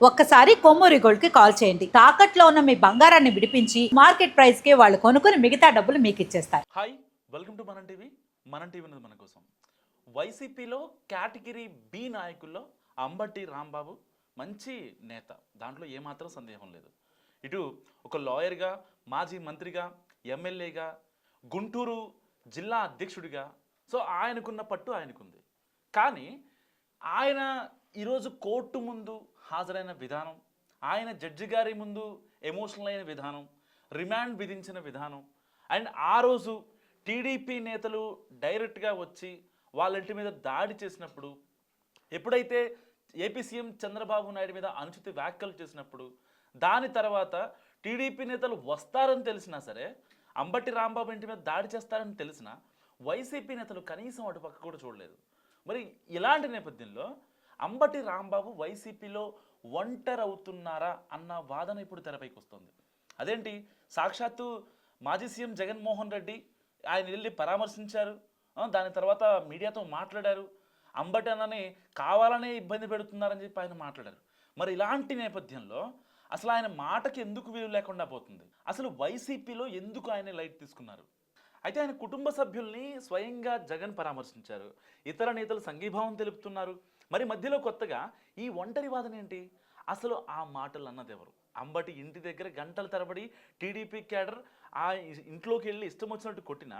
ఒక్కసారి కొమ్మూరి గోల్డ్ కి కాల్ చేయండి. తాకట్లో ఉన్న మీ బంగారాన్ని విడిపించి మార్కెట్ ప్రైస్ కి వాళ్ళు కొనుక్కుని మిగతా డబ్బులు మీకు ఇచ్చేస్తారు. హాయ్, వెల్కమ్ టు మనం టీవీ. మనం టీవీ అనేది మన కోసం. వైసీపీలో కేటగిరీ బి నాయకుల్లో అంబటి రాంబాబు మంచి నేత, దాంట్లో ఏమాత్రం సందేహం లేదు. ఇటు ఒక లాయర్గా, మాజీ మంత్రిగా, ఎమ్మెల్యేగా, గుంటూరు జిల్లా అధ్యక్షుడిగా, సో ఆయనకున్న పట్టు ఆయనకుంది. కానీ ఆయన ఈరోజు కోర్టు ముందు హాజరైన విధానం, ఆయన జడ్జి గారి ముందు ఎమోషనల్ అయిన విధానం, రిమాండ్ విధించిన విధానం, అండ్ ఆ రోజు టీడీపీ నేతలు డైరెక్ట్గా వచ్చి వాళ్ళ ఇంటి మీద దాడి చేసినప్పుడు, ఎప్పుడైతే ఏపీ సీఎం చంద్రబాబు నాయుడు మీద అనుచిత వ్యాఖ్యలు చేసినప్పుడు, దాని తర్వాత టీడీపీ నేతలు వస్తారని తెలిసినా సరే, అంబటి రాంబాబు ఇంటి మీద దాడి చేస్తారని తెలిసినా వైసీపీ నేతలు కనీసం అటుపక్క కూడా చూడలేదు. మరి ఇలాంటి నేపథ్యంలో అంబటి రాంబాబు వైసీపీలో ఒంటరి అవుతున్నారా అన్న వాదన ఇప్పుడు తెరపైకి వస్తుంది. అదేంటి, సాక్షాత్తు మాజీ సీఎం జగన్మోహన్ రెడ్డి ఆయన వెళ్ళి పరామర్శించారు, దాని తర్వాత మీడియాతో మాట్లాడారు, అంబటి అన్నని కావాలనే ఇబ్బంది పెడుతున్నారని చెప్పి ఆయన మాట్లాడారు. మరి ఇలాంటి నేపథ్యంలో అసలు ఆయన మాటకి ఎందుకు విలువ లేకుండా పోతుంది? అసలు వైసీపీలో ఎందుకు ఆయన లైట్ తీసుకున్నారు? అయితే ఆయన కుటుంబ సభ్యుల్ని స్వయంగా జగన్ పరామర్శించారు, ఇతర నేతలు సంఘీభావం తెలుపుతున్నారు. మరి మధ్యలో కొత్తగా ఈ ఒంటరి వాదన ఏంటి? అసలు ఆ మాటలు అన్నది ఎవరు? అంబటి ఇంటి దగ్గర గంటల తరబడి టీడీపీ క్యాడర్ ఆ ఇంట్లోకి వెళ్ళి ఇష్టం వచ్చినట్టు కొట్టినా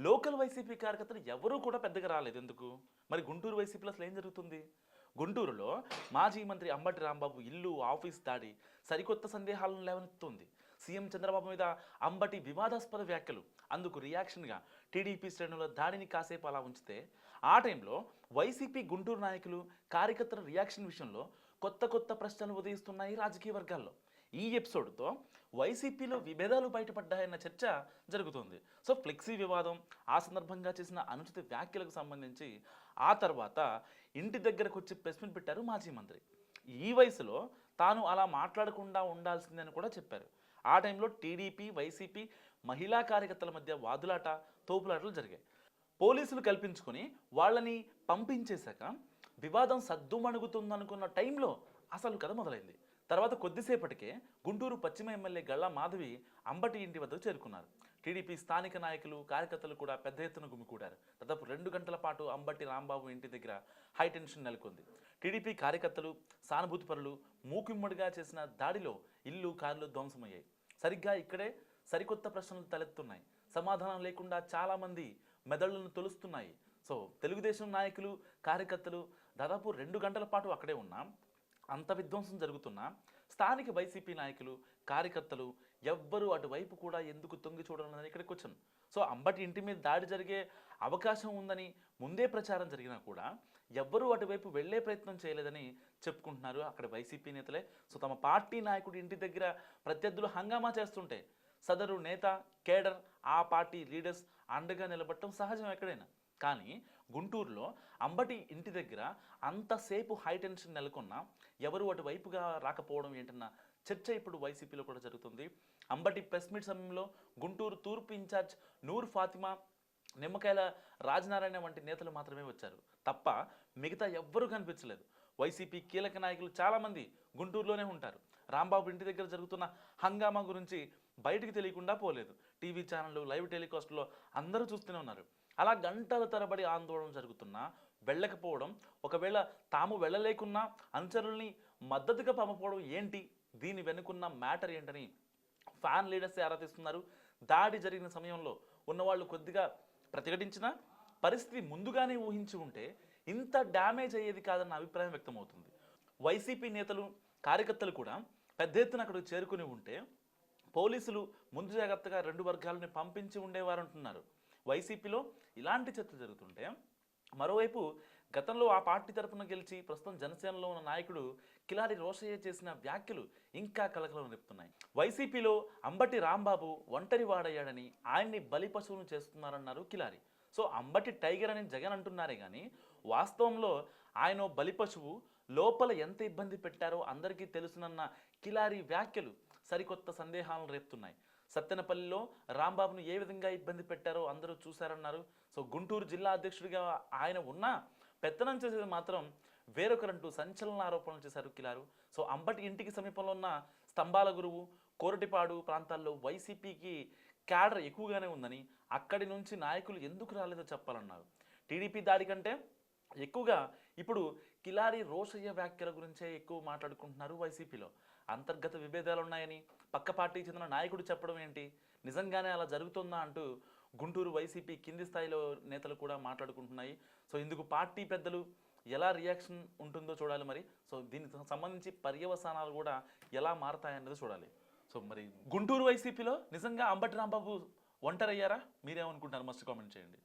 లోకల్ వైసీపీ కార్యకర్తలు ఎవరూ కూడా పెద్దగా రాలేదు. ఎందుకు? మరి గుంటూరు వైసీపీలో అసలు ఏం జరుగుతుంది? గుంటూరులో మాజీ మంత్రి అంబటి రాంబాబు ఇల్లు, ఆఫీస్ దాడి సరికొత్త సందేహాలను లేవనెత్తుంది. సీఎం చంద్రబాబు మీద అంబటి వివాదాస్పద వ్యాఖ్యలు, అందుకు రియాక్షన్గా టీడీపీ శ్రేణుల దాడిని కాసేపు అలా ఉంచితే, ఆ టైంలో వైసీపీ గుంటూరు నాయకులు, కార్యకర్తల రియాక్షన్ విషయంలో కొత్త ప్రశ్నలు ఉదయిస్తున్నాయి రాజకీయ వర్గాల్లో. ఈ ఎపిసోడ్తో వైసీపీలో విభేదాలు బయటపడ్డాయన్న చర్చ జరుగుతుంది. సో ఫ్లెక్సీ వివాదం, ఆ సందర్భంగా చేసిన అనుచిత వ్యాఖ్యలకు సంబంధించి ఆ తర్వాత ఇంటి దగ్గరకు వచ్చి ప్రెస్ మీట్ పెట్టారు మాజీ మంత్రి. ఈ వయసులో తాను అలా మాట్లాడకుండా ఉండాల్సిందని కూడా చెప్పారు. ఆ టైంలో టీడీపీ, వైసీపీ మహిళా కార్యకర్తల మధ్య వాదులాట, తోపులాటలు జరిగాయి. పోలీసులు కల్పించుకొని వాళ్ళని పంపించేశాక వివాదం సద్దుమణుగుతుందనుకున్న టైంలో అసలు కథ మొదలైంది. తర్వాత కొద్దిసేపటికే గుంటూరు పశ్చిమ ఎమ్మెల్యే గళ్ళ మాధవి అంబటి ఇంటి వద్దకు చేరుకున్నారు. టీడీపీ స్థానిక నాయకులు, కార్యకర్తలు కూడా పెద్ద ఎత్తున గుమికూడారు. దాదాపు 2 గంటల పాటు అంబటి రాంబాబు ఇంటి దగ్గర హైటెన్షన్ నెలకొంది. టీడీపీ కార్యకర్తలు, సానుభూతిపరులు మూకిమ్మడిగా చేసిన దాడిలో ఇల్లు, కార్లు ధ్వంసమయ్యాయి. సరిగ్గా ఇక్కడే సరికొత్త ప్రశ్నలు తలెత్తున్నాయి. సమాధానం లేకుండా చాలామంది మెదళ్లను తొలుస్తున్నాయి. సో తెలుగుదేశం నాయకులు, కార్యకర్తలు దాదాపు 2 గంటల పాటు అక్కడే ఉన్నాం. అంత విధ్వంసం జరుగుతున్నా స్థానిక వైసీపీ నాయకులు, కార్యకర్తలు ఎవ్వరూ అటువైపు కూడా ఎందుకు తొంగి చూడాలని ఇక్కడికి వచ్చాను. సో అంబటి ఇంటి మీద దాడి జరిగే అవకాశం ఉందని ముందే ప్రచారం జరిగినా కూడా ఎవ్వరూ అటువైపు వెళ్లే ప్రయత్నం చేయలేదని చెప్పుకుంటున్నారు అక్కడ వైసీపీ నేతలే. సో తమ పార్టీ నాయకుడి ఇంటి దగ్గర ప్రత్యర్థులు హంగామా చేస్తుంటే సదరు నేత, కేడర్, ఆ పార్టీ లీడర్స్ అండగా నిలబడటం సహజం ఎక్కడైనా. కానీ గుంటూరులో అంబటి ఇంటి దగ్గర అంతసేపు హైటెన్షన్ నెలకొన్నా ఎవరు అటువైపుగా రాకపోవడం ఏంటన్న చర్చ ఇప్పుడు వైసీపీలో కూడా జరుగుతుంది. అంబటి ప్రెస్ మీట్ సమయంలో గుంటూరు తూర్పు ఇన్ఛార్జ్ నూర్ ఫాతిమా, నిమ్మకాయల రాజనారాయణ వంటి నేతలు మాత్రమే వచ్చారు తప్ప మిగతా ఎవ్వరూ కనిపించలేదు. వైసీపీ కీలక నాయకులు చాలామంది గుంటూరులోనే ఉంటారు. రాంబాబు ఇంటి దగ్గర జరుగుతున్న హంగామా గురించి బయటికి తెలియకుండా పోలేదు. టీవీ ఛానళ్ళు, లైవ్ టెలికాస్ట్లో అందరూ చూస్తూనే ఉన్నారు. అలా గంటల తరబడి ఆందోళన జరుగుతున్నా వెళ్ళకపోవడం, ఒకవేళ తాము వెళ్ళలేకున్నా అనుచరుల్ని మద్దతుగా పంపకపోవడం ఏంటి? దీని వెనుకున్న మ్యాటర్ ఏంటని ఫ్యాన్ లీడర్స్ ఆరాధిస్తున్నారు. దాడి జరిగిన సమయంలో ఉన్నవాళ్ళు కొద్దిగా ప్రతిఘటించిన పరిస్థితి ముందుగానే ఊహించి ఉంటే ఇంత డ్యామేజ్ అయ్యేది కాదన్న అభిప్రాయం వ్యక్తమవుతుంది. వైసీపీ నేతలు, కార్యకర్తలు కూడా పెద్ద ఎత్తున అక్కడికి చేరుకుని ఉంటే పోలీసులు ముందు జాగ్రత్తగా 2 వర్గాలని పంపించి ఉండేవారు అంటున్నారు. వైసీపీలో ఇలాంటి చర్చ జరుగుతుంటే మరోవైపు గతంలో ఆ పార్టీ తరఫున గెలిచి ప్రస్తుతం జనసేనలో ఉన్న నాయకుడు కిలారి రోషయ్య చేసిన వ్యాఖ్యలు ఇంకా కలకలం రేపుతున్నాయి. వైసీపీలో అంబటి రాంబాబు ఒంటరి వాడయ్యాడని, ఆయన్ని బలి పశువును చేస్తున్నారన్నారు కిలారి. సో అంబటి టైగర్ అని జగన్ అంటున్నారే కానీ వాస్తవంలో ఆయన బలి పశువు, లోపల ఎంత ఇబ్బంది పెట్టారో అందరికీ తెలుసునన్న కిలారి వ్యాఖ్యలు సరికొత్త సందేహాలను రేపుతున్నాయి. సత్తెనపల్లిలో రాంబాబును ఏ విధంగా ఇబ్బంది పెట్టారో అందరూ చూశారన్నారు. సో గుంటూరు జిల్లా అధ్యక్షుడిగా ఆయన ఉన్నా పెత్తనం చేసేది మాత్రం వేరొకరంటూ సంచలన ఆరోపణలు చేశారు కిలారు. సో అంబటి ఇంటికి సమీపంలో ఉన్న స్తంభాల గురువు, కోరటిపాడు ప్రాంతాల్లో వైసీపీకి క్యాడర్ ఎక్కువగానే ఉందని, అక్కడి నుంచి నాయకులు ఎందుకు రాలేదో చెప్పాలన్నారు. టీడీపీ దాడి కంటే ఎక్కువగా ఇప్పుడు కిలారి రోషయ్య వ్యాఖ్యల గురించే ఎక్కువ మాట్లాడుకుంటున్నారు వైసీపీలో. అంతర్గత విభేదాలు ఉన్నాయని పక్క పార్టీకి చెందిన నాయకుడు చెప్పడం ఏంటి, నిజంగానే అలా జరుగుతుందా అంటూ గుంటూరు వైసీపీ కింది స్థాయిలో నేతలు కూడా మాట్లాడుకుంటున్నాయి. సో ఇందుకు పార్టీ పెద్దలు ఎలా రియాక్షన్ ఉంటుందో చూడాలి మరి. సో దీనికి సంబంధించి పర్యవసానాలు కూడా ఎలా మారతాయన్నది చూడాలి. సో మరి గుంటూరు వైసీపీలో నిజంగా అంబటి రాంబాబు ఒంటరయ్యారా? మీరేమనుకుంటారు? మస్ట్ కామెంట్ చేయండి.